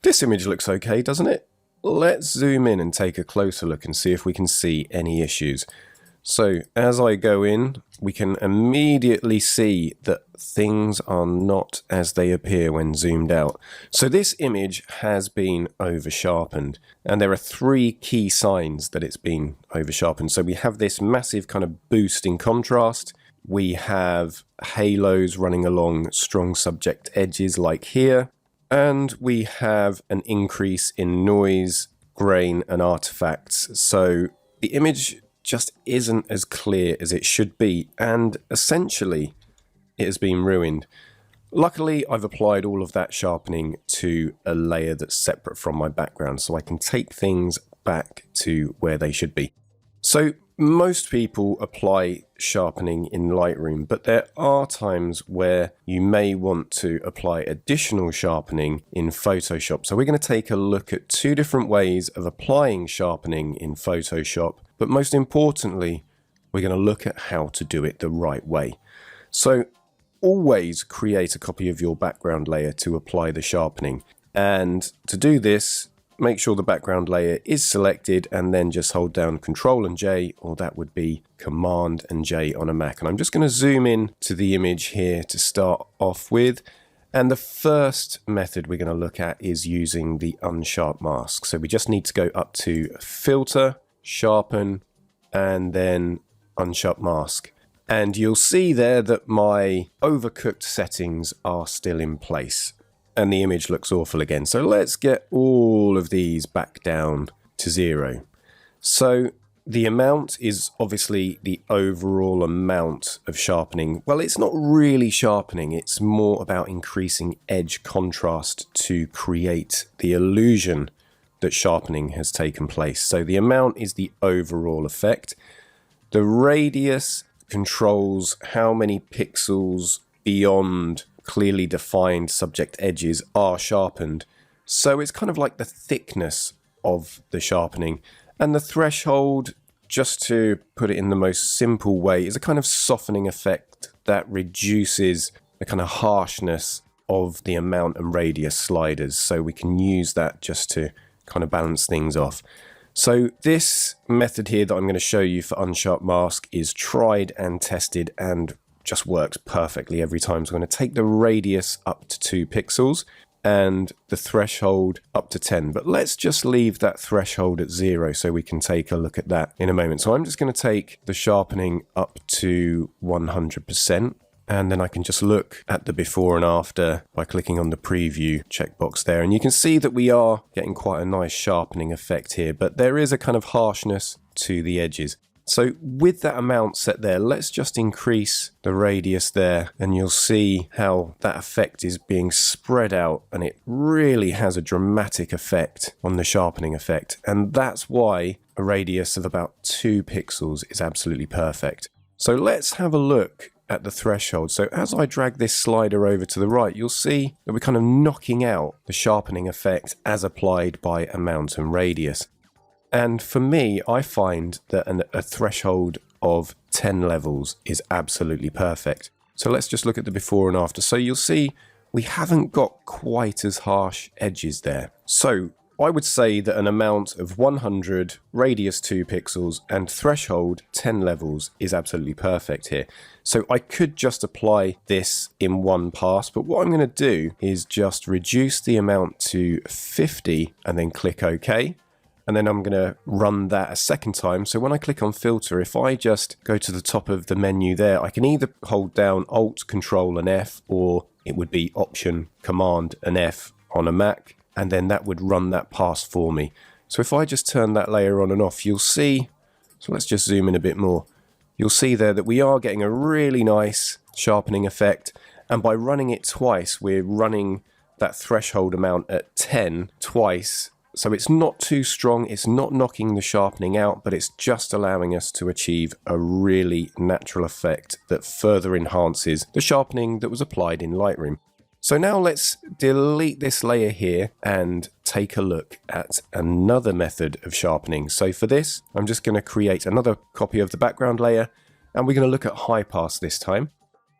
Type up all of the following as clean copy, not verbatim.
This image looks okay, doesn't it? Let's zoom in and take a closer look and see if we can see any issues. So as I go in, we can immediately see that things are not as they appear when zoomed out. So this image has been over-sharpened, and there are 3 key signs that it's been over-sharpened. So we have this massive kind of boost in contrast. We have halos running along strong subject edges like here, and we have an increase in noise, grain, and artifacts. So the image just isn't as clear as it should be, and essentially it has been ruined. Luckily, I've applied all of that sharpening to a layer that's separate from my background, so I can take things back to where they should be. So most people apply sharpening in Lightroom, but there are times where you may want to apply additional sharpening in Photoshop. So we're going to take a look at 2 different ways of applying sharpening in Photoshop, but most importantly, we're going to look at how to do it the right way. So always create a copy of your background layer to apply the sharpening. And to do this, make sure the background layer is selected and then just hold down Ctrl and J, or that would be Command and J on a Mac. And I'm just going to zoom in to the image here to start off with. And the first method we're going to look at is using the Unsharp Mask. So we just need to go up to Filter, Sharpen, and then Unsharp Mask. And you'll see there that my overcooked settings are still in place. And the image looks awful again. So let's get all of these back down to 0. So the amount is obviously the overall amount of sharpening. Well, it's not really sharpening. It's more about increasing edge contrast to create the illusion that sharpening has taken place. So the amount is the overall effect. The radius controls how many pixels beyond clearly defined subject edges are sharpened. So it's kind of like the thickness of the sharpening. And the threshold, just to put it in the most simple way, is a kind of softening effect that reduces the kind of harshness of the amount and radius sliders. So we can use that just to kind of balance things off. So this method here that I'm going to show you for Unsharp Mask is tried and tested and just works perfectly every time. So I'm going to take the radius up to 2 pixels and the threshold up to 10. But let's just leave that threshold at 0 so we can take a look at that in a moment. So I'm just going to take the sharpening up to 100%. And then I can just look at the before and after by clicking on the preview checkbox there. And you can see that we are getting quite a nice sharpening effect here, but there is a kind of harshness to the edges. So with that amount set there, let's just increase the radius there, and you'll see how that effect is being spread out, and it really has a dramatic effect on the sharpening effect. And that's why a radius of about 2 pixels is absolutely perfect. So let's have a look at the threshold. So as I drag this slider over to the right, you'll see that we're kind of knocking out the sharpening effect as applied by amount and radius. And for me, I find that a threshold of 10 levels is absolutely perfect. So let's just look at the before and after. So you'll see we haven't got quite as harsh edges there. So I would say that an amount of 100, radius 2 pixels, and threshold 10 levels is absolutely perfect here. So I could just apply this in one pass, but what I'm going to do is just reduce the amount to 50 and then click OK. And then I'm going to run that a second time. So when I click on filter, if I just go to the top of the menu there, I can either hold down Alt, Control and F, or it would be Option, Command and F on a Mac. And then that would run that pass for me. So if I just turn that layer on and off, you'll see, so let's just zoom in a bit more. You'll see there that we are getting a really nice sharpening effect. And by running it twice, we're running that threshold amount at 10 twice. So it's not too strong, it's not knocking the sharpening out, but it's just allowing us to achieve a really natural effect that further enhances the sharpening that was applied in Lightroom. So now let's delete this layer here and take a look at another method of sharpening. So for this, I'm just going to create another copy of the background layer, and we're going to look at high pass this time.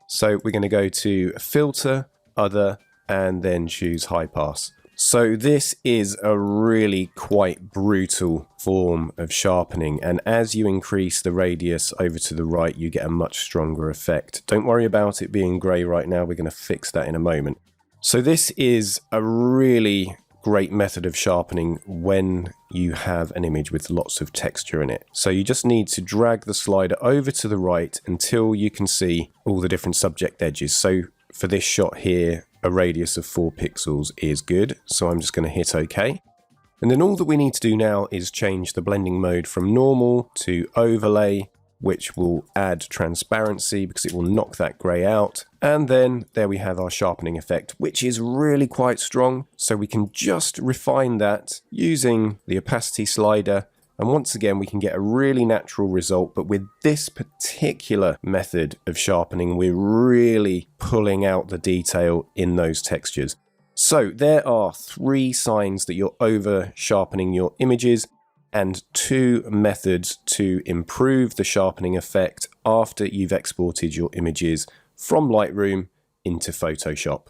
So we're going to go to Filter, Other, and then choose high pass. So this is a really quite brutal form of sharpening, and as you increase the radius over to the right, you get a much stronger effect. Don't worry about it being grey right now, we're going to fix that in a moment. So this is a really great method of sharpening when you have an image with lots of texture in it. So you just need to drag the slider over to the right until you can see all the different subject edges. So for this shot here, a radius of 4 pixels is good. So I'm just going to hit OK. And then all that we need to do now is change the blending mode from normal to overlay, which will add transparency because it will knock that grey out. And then there we have our sharpening effect, which is really quite strong. So we can just refine that using the opacity slider. And once again, we can get a really natural result. But with this particular method of sharpening, we're really pulling out the detail in those textures. So there are 3 signs that you're over sharpening your images, and 2 methods to improve the sharpening effect after you've exported your images from Lightroom into Photoshop.